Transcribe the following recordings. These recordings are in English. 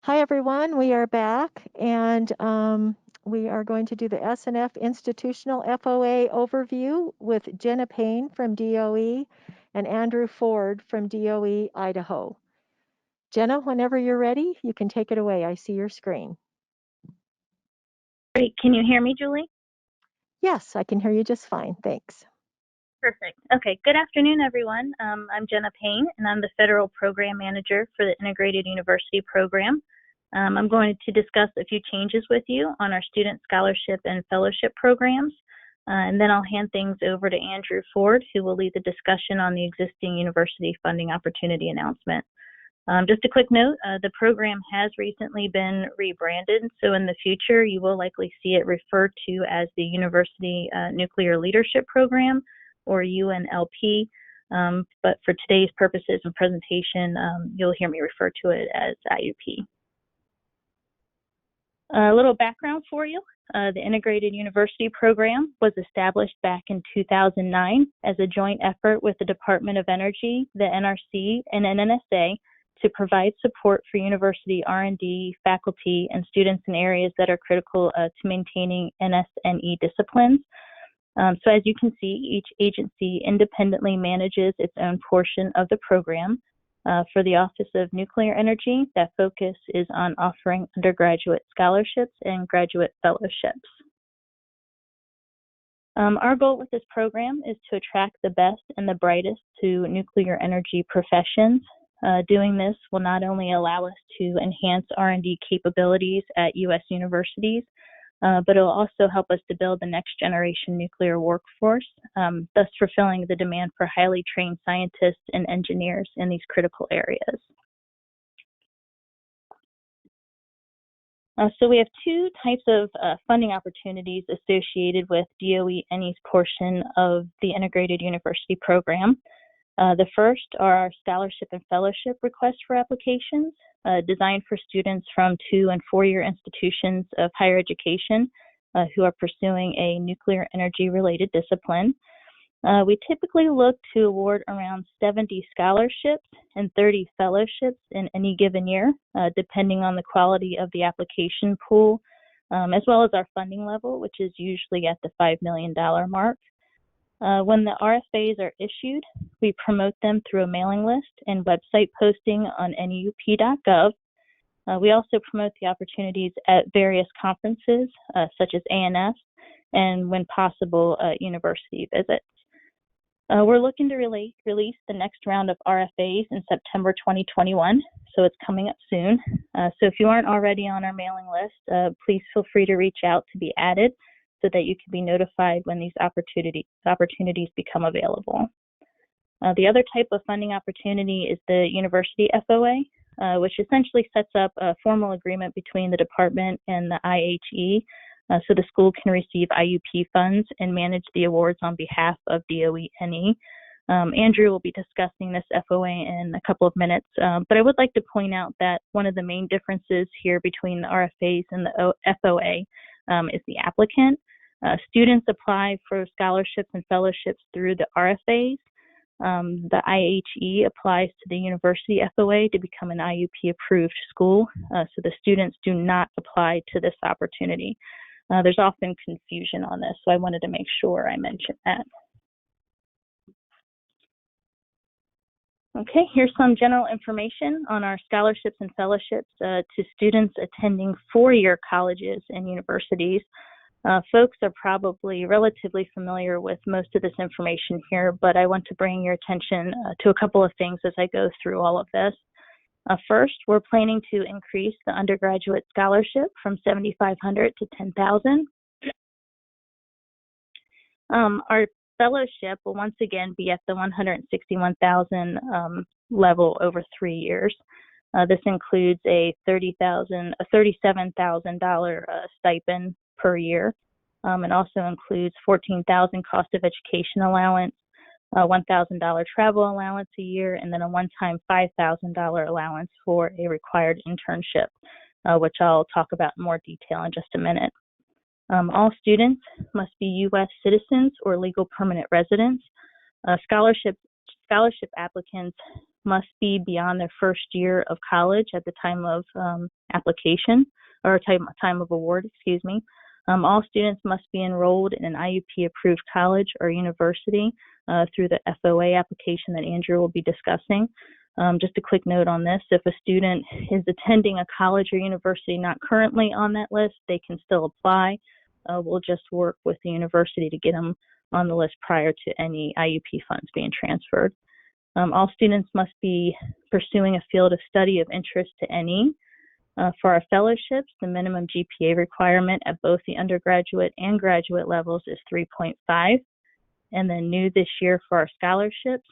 Hi, everyone. We are back, and we are going to do the SNF Institutional FOA Overview with Jenna Payne from DOE and Andrew Ford from DOE, Idaho. Jenna, whenever you're ready, you can take it away. I see your screen. Great. Can you hear me, Julie? Yes, I can hear you just fine. Thanks. Perfect. Okay. Good afternoon, everyone. I'm Jenna Payne, and I'm the Federal Program Manager for the Integrated University Program. I'm going to discuss a few changes with you on our student scholarship and fellowship programs, and then I'll hand things over to Andrew Ford, who will lead the discussion on the existing university funding opportunity announcement. Just a quick note, the program has recently been rebranded, so in the future you will likely see it referred to as the University Nuclear Leadership Program, or UNLP, but for today's purposes and presentation, you'll hear me refer to it as IUP. A little background for you. The Integrated University Program was established back in 2009 as a joint effort with the Department of Energy, the NRC, and NNSA to provide support for university R&D, faculty, and students in areas that are critical to maintaining NSNE disciplines. So as you can see, each agency independently manages its own portion of the program. For the Office of Nuclear Energy, that focus is on offering undergraduate scholarships and graduate fellowships. Our goal with this program is to attract the best and the brightest to nuclear energy professions. Doing this will not only allow us to enhance R&D capabilities at U.S. universities, but it will also help us to build the next generation nuclear workforce, thus fulfilling the demand for highly trained scientists and engineers in these critical areas. So we have two types of funding opportunities associated with DOE NE's portion of the Integrated University Program. The first are our scholarship and fellowship requests for applications, designed for students from 2- and 4-year institutions of higher education who are pursuing a nuclear energy-related discipline. We typically look to award around 70 scholarships and 30 fellowships in any given year, depending on the quality of the application pool, as well as our funding level, which is usually at the $5 million mark. When the RFAs are issued, we promote them through a mailing list and website posting on nup.gov. We also promote the opportunities at various conferences, such as ANS, and when possible, university visits. We're looking to release the next round of RFAs in September 2021, so it's coming up soon. So if you aren't already on our mailing list, please feel free to reach out to be added so that you can be notified when these opportunities become available. The other type of funding opportunity is the University FOA, which essentially sets up a formal agreement between the department and the IHE, so the school can receive IUP funds and manage the awards on behalf of DOE NE. Andrew will be discussing this FOA in a couple of minutes, but I would like to point out that one of the main differences here between the RFAs and the FOA is the applicant. Students apply for scholarships and fellowships through the RFAs. The IHE applies to the University FOA to become an IUP approved school, so the students do not apply to this opportunity. There's often confusion on this, so I wanted to make sure I mentioned that. Okay, here's some general information on our scholarships and fellowships to students attending 4-year colleges and universities. Folks are probably relatively familiar with most of this information here, but I want to bring your attention to a couple of things as I go through all of this. First, we're planning to increase the undergraduate scholarship from $7,500 to $10,000. Our fellowship will once again be at the $161,000 level over 3 years. This includes a $37,000 stipend per year. It also includes $14,000 cost of education allowance, $1,000 travel allowance a year, and then a one-time $5,000 allowance for a required internship, which I'll talk about in more detail in just a minute. All students must be U.S. citizens or legal permanent residents. Scholarship applicants must be beyond their first year of college at the time of application, or time of award, excuse me. All students must be enrolled in an IUP-approved college or university through the FOA application that Andrew will be discussing. Just a quick note on this, if a student is attending a college or university not currently on that list, they can still apply. We'll just work with the university to get them on the list prior to any IUP funds being transferred. All students must be pursuing a field of study of interest to NE. For our fellowships, the minimum GPA requirement at both the undergraduate and graduate levels is 3.5. And then new this year for our scholarships,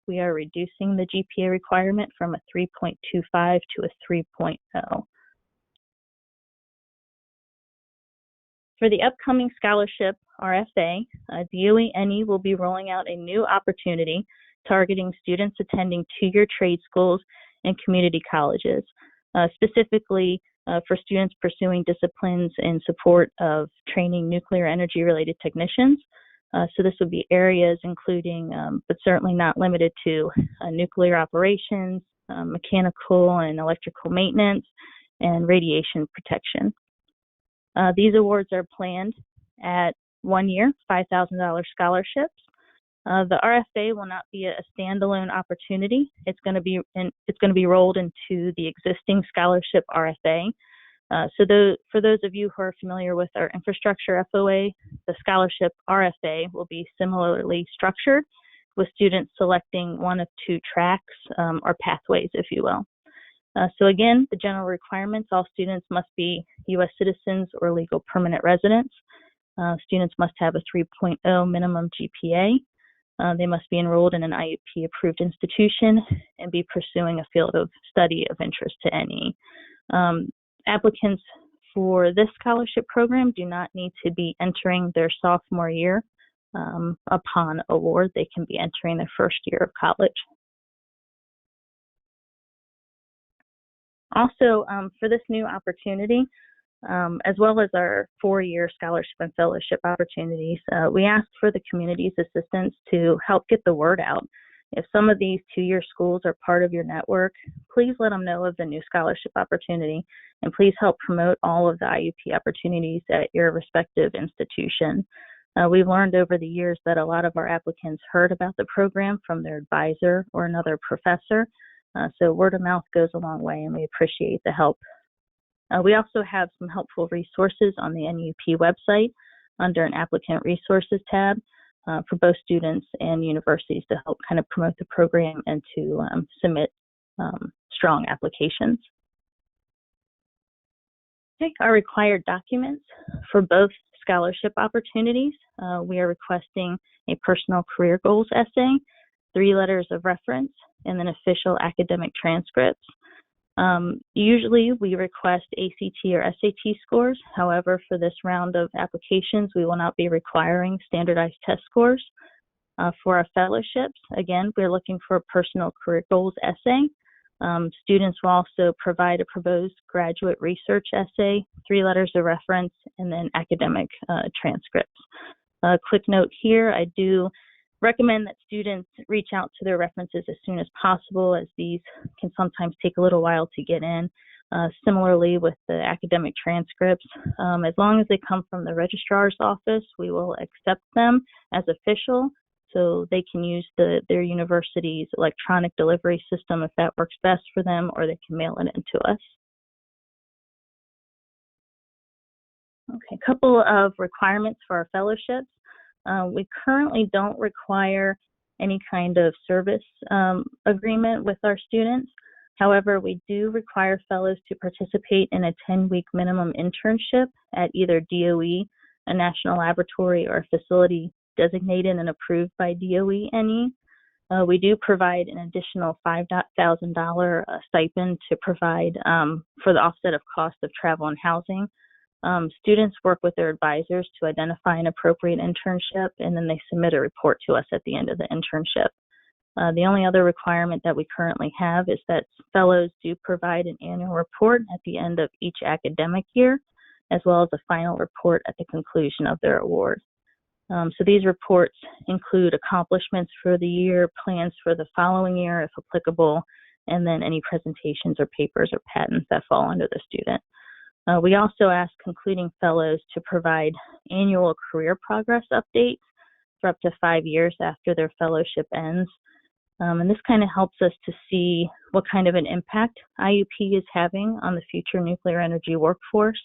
we are reducing the GPA requirement from a 3.25 to a 3.0. For the upcoming scholarship RFA, DOE NE will be rolling out a new opportunity targeting students attending two-year trade schools and community colleges, specifically for students pursuing disciplines in support of training nuclear energy-related technicians. So this would be areas including, but certainly not limited to, nuclear operations, mechanical and electrical maintenance, and radiation protection. These awards are planned at 1 year, $5,000 scholarships. The RFA will not be a standalone opportunity. It's going to be rolled into the existing scholarship RFA. For those of you who are familiar with our infrastructure FOA, the scholarship RFA will be similarly structured, with students selecting one of two tracks or pathways, if you will. So again, the general requirements: all students must be U.S. citizens or legal permanent residents. Students must have a 3.0 minimum GPA. They must be enrolled in an IUP-approved institution and be pursuing a field of study of interest to NE. Applicants for this scholarship program do not need to be entering their sophomore year upon award. They can be entering their first year of college. Also, for this new opportunity, as well as our 4-year scholarship and fellowship opportunities, we asked for the community's assistance to help get the word out. If some of these 2-year schools are part of your network, please let them know of the new scholarship opportunity, and please help promote all of the IUP opportunities at your respective institution. We've learned over the years that a lot of our applicants heard about the program from their advisor or another professor, so word of mouth goes a long way, and we appreciate the help. We also have some helpful resources on the NUP website under an applicant resources tab for both students and universities to help kind of promote the program and to submit strong applications. Okay, our required documents for both scholarship opportunities. We are requesting a personal career goals essay, 3 letters of reference, and then official academic transcripts. Usually we request ACT or SAT scores. However, for this round of applications, we will not be requiring standardized test scores. For our fellowships, again, we're looking for a personal career goals essay. Students will also provide a proposed graduate research essay, 3 letters of reference, and then academic transcripts. Quick note here, I do recommend that students reach out to their references as soon as possible, as these can sometimes take a little while to get in. Similarly with the academic transcripts, as long as they come from the registrar's office, we will accept them as official, so they can use their university's electronic delivery system if that works best for them, or they can mail it in to us. Okay, a couple of requirements for our fellowships. We currently don't require any kind of service agreement with our students. However, we do require fellows to participate in a 10-week minimum internship at either DOE, a national laboratory, or a facility designated and approved by DOE NE. We do provide an additional $5,000 stipend to provide for the offset of cost of travel and housing. Students work with their advisors to identify an appropriate internship, and then they submit a report to us at the end of the internship. The only other requirement that we currently have is that fellows do provide an annual report at the end of each academic year, as well as a final report at the conclusion of their award. So these reports include accomplishments for the year, plans for the following year, if applicable, and then any presentations or papers or patents that fall under the student. We also ask concluding fellows to provide annual career progress updates for up to 5 years after their fellowship ends. And this kind of helps us to see what kind of an impact IUP is having on the future nuclear energy workforce.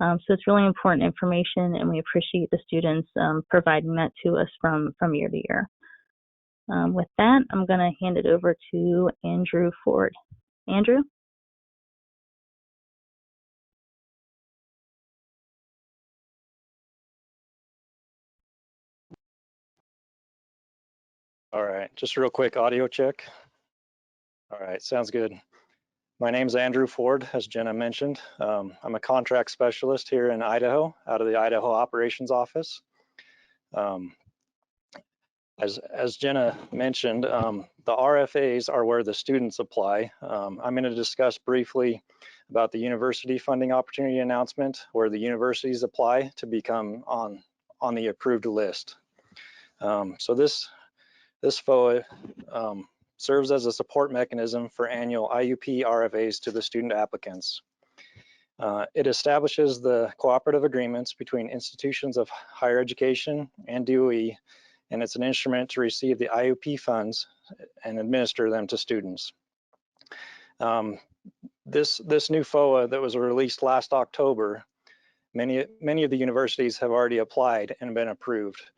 So it's really important information, and we appreciate the students providing that to us from year to year. With that, I'm going to hand it over to Andrew Ford. Andrew? All right, just a real quick audio check. All right, sounds good. My name's Andrew Ford, as Jenna mentioned. I'm a contract specialist here in Idaho, out of the Idaho Operations Office. As Jenna mentioned, the RFAs are where the students apply. I'm going to discuss briefly about the university funding opportunity announcement, where the universities apply to become on the approved list. So this FOA serves as a support mechanism for annual IUP RFAs to the student applicants. It establishes the cooperative agreements between institutions of higher education and DOE, and it's an instrument to receive the IUP funds and administer them to students. This new FOA that was released last October, many of the universities have already applied and been approved.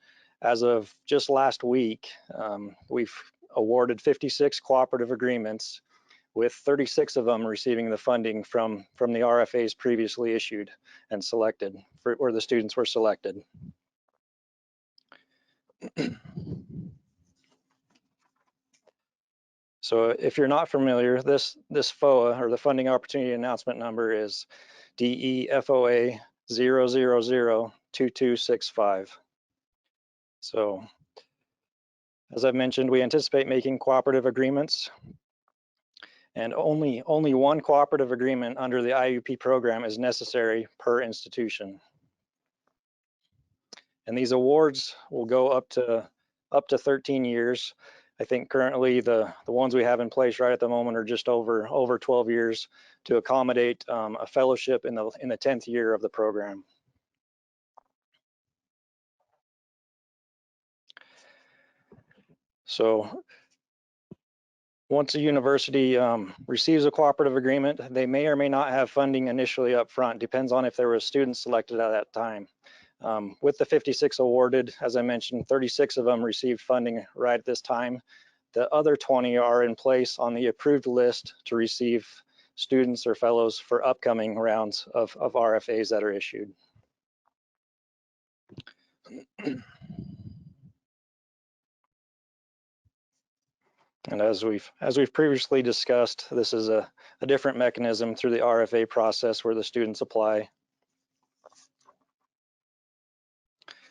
As of just last week, we've awarded 56 cooperative agreements, with 36 of them receiving the funding from the RFAs previously issued and selected, where the students were selected. So if you're not familiar, this FOA, or the funding opportunity announcement number, is DEFOA 0002265. So as I've mentioned, we anticipate making cooperative agreements, and only one cooperative agreement under the IUP program is necessary per institution. And these awards will go up to 13 years. I think currently the ones we have in place right at the moment are just over 12 years to accommodate a fellowship in the 10th year of the program. So once a university receives a cooperative agreement, they may or may not have funding initially up front, depends on if there were students selected at that time. With the 56 awarded, as I mentioned, 36 of them received funding right at this time. The other 20 are in place on the approved list to receive students or fellows for upcoming rounds of RFAs that are issued. And as we've previously discussed, this is a different mechanism through the RFA process where the students apply.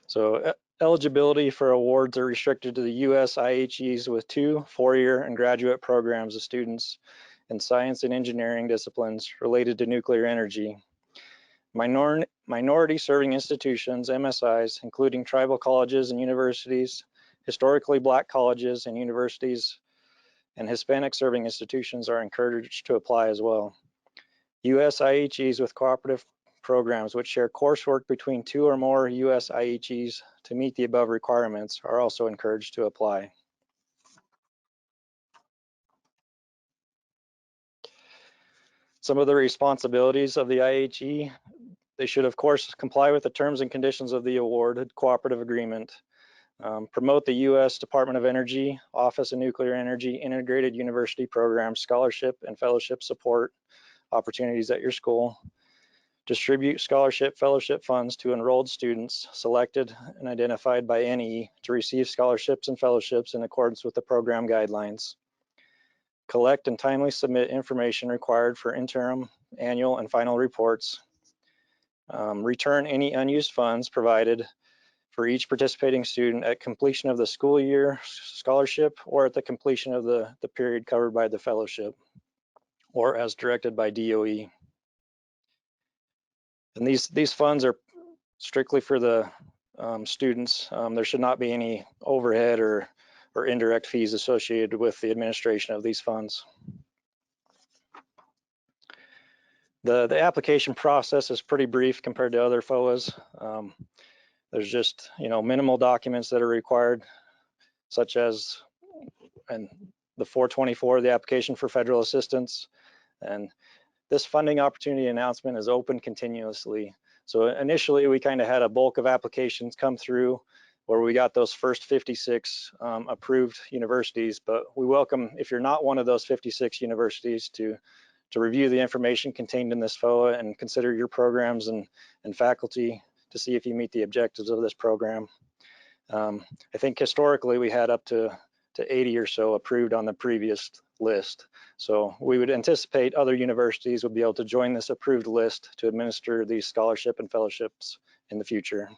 So eligibility for awards are restricted to the US IHEs with 2 four-year and graduate programs of students in science and engineering disciplines related to nuclear energy. Minority serving institutions, MSIs, including tribal colleges and universities, historically Black colleges and universities, and Hispanic serving institutions are encouraged to apply as well. US IHEs with cooperative programs which share coursework between 2 or more US IHEs to meet the above requirements are also encouraged to apply. Some of the responsibilities of the IHE: they should of course comply with the terms and conditions of the awarded cooperative agreement, promote the US Department of Energy Office of Nuclear Energy Integrated University Program scholarship and fellowship support opportunities at your school, distribute scholarship fellowship funds to enrolled students selected and identified by NE to receive scholarships and fellowships in accordance with the program guidelines, collect and timely submit information required for interim, annual, and final reports, return any unused funds provided for each participating student at completion of the school year scholarship or at the completion of the period covered by the fellowship, or as directed by DOE. And these funds are strictly for the students. There should not be any overhead or indirect fees associated with the administration of these funds. The application process is pretty brief compared to other FOAs. There's just, minimal documents that are required, such as the 424, the application for federal assistance. And this funding opportunity announcement is open continuously. So initially we kind of had a bulk of applications come through where we got those first 56 approved universities, but we welcome, if you're not one of those 56 universities, to review the information contained in this FOA and consider your programs and faculty to see if you meet the objectives of this program. I think historically we had up to 80 or so approved on the previous list. So we would anticipate other universities would be able to join this approved list to administer these scholarship and fellowships in the future.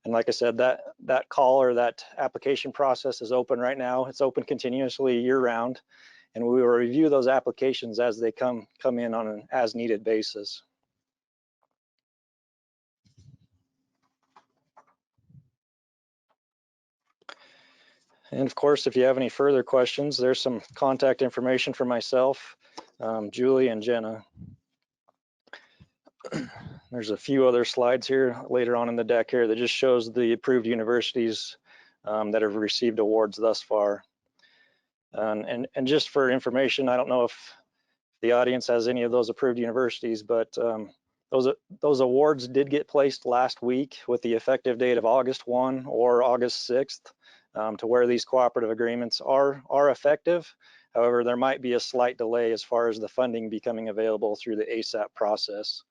And like I said, that call or that application process is open right now. It's open continuously year round, and we will review those applications as they come in on an as needed basis. And of course, if you have any further questions, there's some contact information for myself, Julie and Jenna. There's a few other slides here later on in the deck here that just shows the approved universities that have received awards thus far. And just for information, I don't know if the audience has any of those approved universities, but those awards did get placed last week with the effective date of August 1 or August 6th. To where these cooperative agreements are effective. However, there might be a slight delay as far as the funding becoming available through the ASAP process.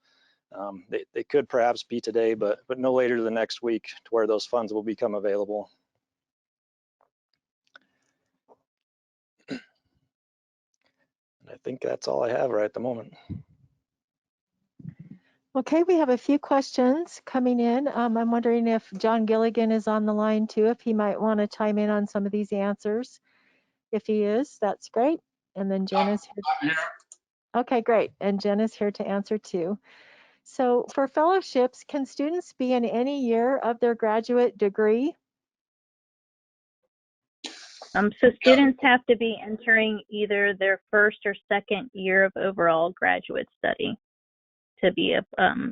They could perhaps be today, but no later than next week to where those funds will become available. And I think that's all I have right at the moment. Okay, we have a few questions coming in. I'm wondering if John Gilligan is on the line too, if he might want to chime in on some of these answers. If he is, that's great. And then Jen is here. I'm here. Okay, great. And Jen is here to answer too. So for fellowships, can students be in any year of their graduate degree? So students have to be entering either their first or second year of overall graduate study to be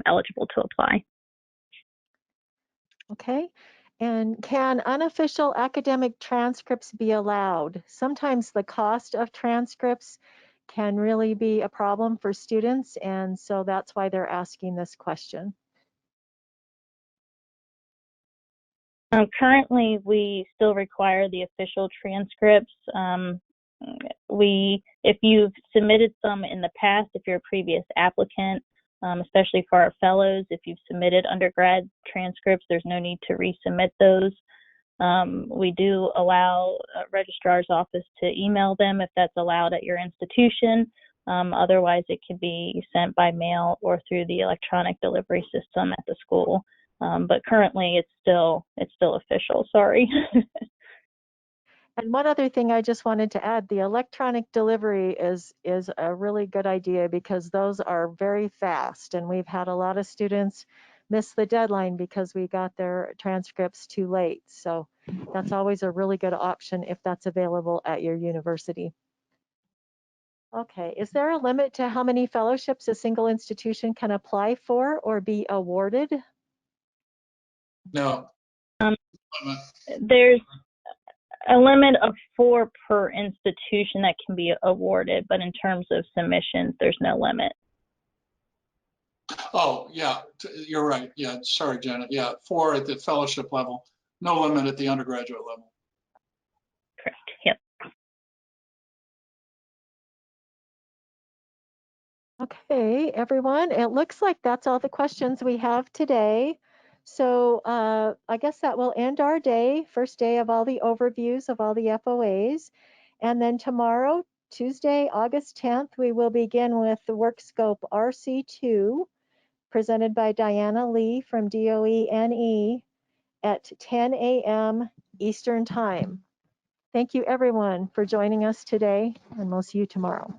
eligible to apply. Okay. And can unofficial academic transcripts be allowed? Sometimes the cost of transcripts can really be a problem for students, and so that's why they're asking this question. Currently, we still require the official transcripts. If you've submitted some in the past, if you're a previous applicant, especially for our fellows, if you've submitted undergrad transcripts, there's no need to resubmit those. We do allow registrar's office to email them if that's allowed at your institution. Otherwise, it can be sent by mail or through the electronic delivery system at the school. But currently, it's still official. Sorry. And one other thing I just wanted to add, the electronic delivery is a really good idea because those are very fast, and we've had a lot of students miss the deadline because we got their transcripts too late. So that's always a really good option if that's available at your university. Okay, is there a limit to how many fellowships a single institution can apply for or be awarded? No. There's a limit of 4 per institution that can be awarded, but in terms of submissions, there's no limit. Oh, yeah, you're right. Yeah, sorry, Janet. Yeah, 4 at the fellowship level, no limit at the undergraduate level. Correct. Yep. Okay, everyone, it looks like that's all the questions we have today. So I guess that will end our day, first day of all the overviews of all the FOAs. And then tomorrow, Tuesday, August 10th, we will begin with the work scope RC2, presented by Diana Lee from DOE-NE at 10 a.m. Eastern Time. Thank you, everyone, for joining us today, and we'll see you tomorrow.